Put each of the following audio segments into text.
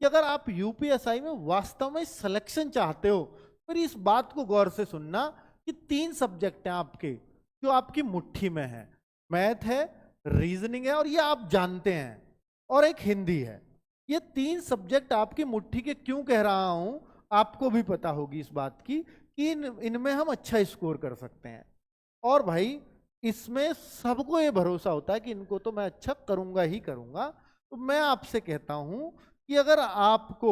कि अगर आप यूपीएसआई में वास्तव में सिलेक्शन चाहते हो, फिर इस बात को गौर से सुनना कि 3 सब्जेक्ट हैं आपके जो आपकी मुट्ठी में है। मैथ है, रीजनिंग है और ये आप जानते हैं, और एक हिंदी है। ये 3 सब्जेक्ट आपकी मुट्ठी के क्यों कह रहा हूं, आपको भी पता होगी इस बात की कि इनमें हम अच्छा स्कोर कर सकते हैं। और भाई इसमें सबको ये भरोसा होता है कि इनको तो मैं अच्छा करूंगा ही करूंगा। तो मैं आपसे कहता हूं कि अगर आपको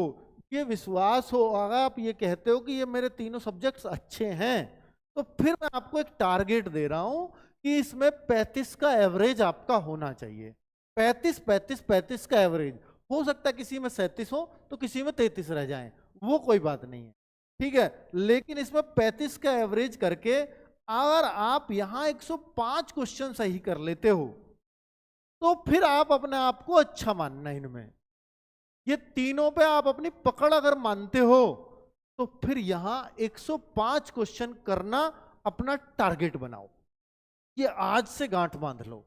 ये विश्वास हो, अगर आप ये कहते हो कि ये मेरे तीनों सब्जेक्ट्स अच्छे हैं, तो फिर मैं आपको एक टारगेट दे रहा हूं कि इसमें 35 का एवरेज आपका होना चाहिए। 35 35 35 का एवरेज हो सकता है, किसी में 37 हो तो किसी में 33 रह जाए, वो कोई बात नहीं है, ठीक है। लेकिन इसमें 35 का एवरेज करके अगर आप यहां 105 क्वेश्चन सही कर लेते हो, तो फिर आप अपने आप को अच्छा मानना। इनमें ये तीनों पे आप अपनी पकड़ अगर मानते हो, तो फिर यहां 105 क्वेश्चन करना अपना टारगेट बनाओ। ये आज से गांठ बांध लो।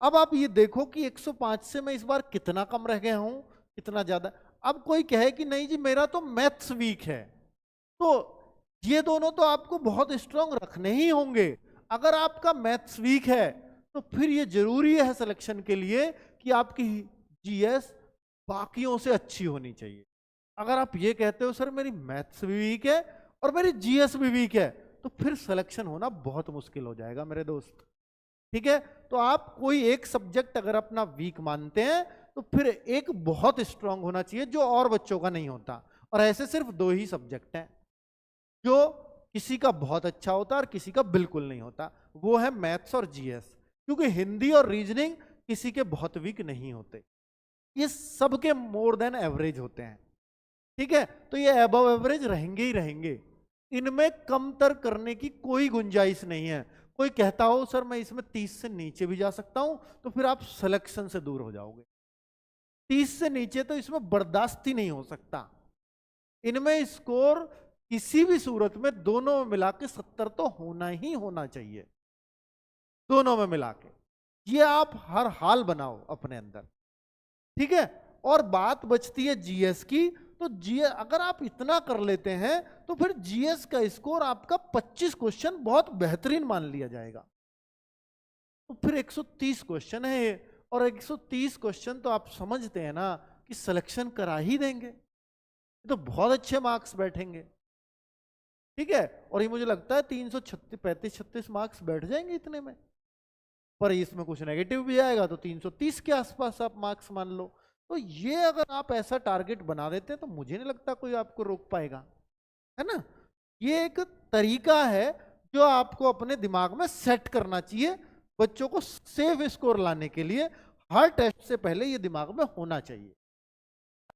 अब आप ये देखो कि 105 से मैं इस बार कितना कम रह गया हूं, कितना ज्यादा। अब कोई कहे कि नहीं जी मेरा तो मैथ्स वीक है, तो ये दोनों तो आपको बहुत स्ट्रांग रखने ही होंगे। अगर आपका मैथ्स वीक है तो फिर ये जरूरी है सिलेक्शन के लिए कि आपकी जीएस बाकियों से अच्छी होनी चाहिए। अगर आप ये कहते हो सर मेरी मैथ्स भी वीक है और मेरी जीएस भी वीक है, तो फिर सिलेक्शन होना बहुत मुश्किल हो जाएगा मेरे दोस्त, ठीक है। तो आप कोई एक सब्जेक्ट अगर अपना वीक मानते हैं, तो फिर एक बहुत स्ट्रांग होना चाहिए जो और बच्चों का नहीं होता। और ऐसे सिर्फ 2 ही सब्जेक्ट हैं जो किसी का बहुत अच्छा होता है और किसी का बिल्कुल नहीं होता, वो है मैथ्स और जीएस। क्योंकि हिंदी और रीजनिंग किसी के बहुत वीक नहीं होते, ये सबके मोर देन एवरेज होते हैं, ठीक है। तो ये अबव एवरेज रहेंगे ही रहेंगे, इनमें कमतर करने की कोई गुंजाइश नहीं है। कोई कहता हो सर मैं इसमें 30 से नीचे भी जा सकता हूं, तो फिर आप सिलेक्शन से दूर हो जाओगे। 30 से नीचे तो इसमें बर्दाश्त ही नहीं हो सकता। इनमें स्कोर किसी भी सूरत में दोनों में मिला के 70 तो होना ही होना चाहिए, दोनों में मिला के। ये आप हर हाल बनाओ अपने अंदर, ठीक है। और बात बचती है जीएस की, तो जीएस अगर आप इतना कर लेते हैं, तो फिर जीएस का स्कोर आपका 25 क्वेश्चन बहुत बेहतरीन मान लिया जाएगा। तो फिर 130 क्वेश्चन है ये, और 130 क्वेश्चन तो आप समझते हैं ना कि सिलेक्शन करा ही देंगे, तो बहुत अच्छे मार्क्स बैठेंगे, ठीक है। और ये मुझे लगता है 335-36 मार्क्स बैठ जाएंगे इतने में। पर इसमें कुछ नेगेटिव भी आएगा तो 330 के आसपास आप मार्क्स मान लो। तो ये अगर आप ऐसा टारगेट बना देते हैं, तो मुझे नहीं लगता कोई आपको रोक पाएगा, है ना। ये एक तरीका है जो आपको अपने दिमाग में सेट करना चाहिए। बच्चों को सेफ स्कोर लाने के लिए हर टेस्ट से पहले ये दिमाग में होना चाहिए।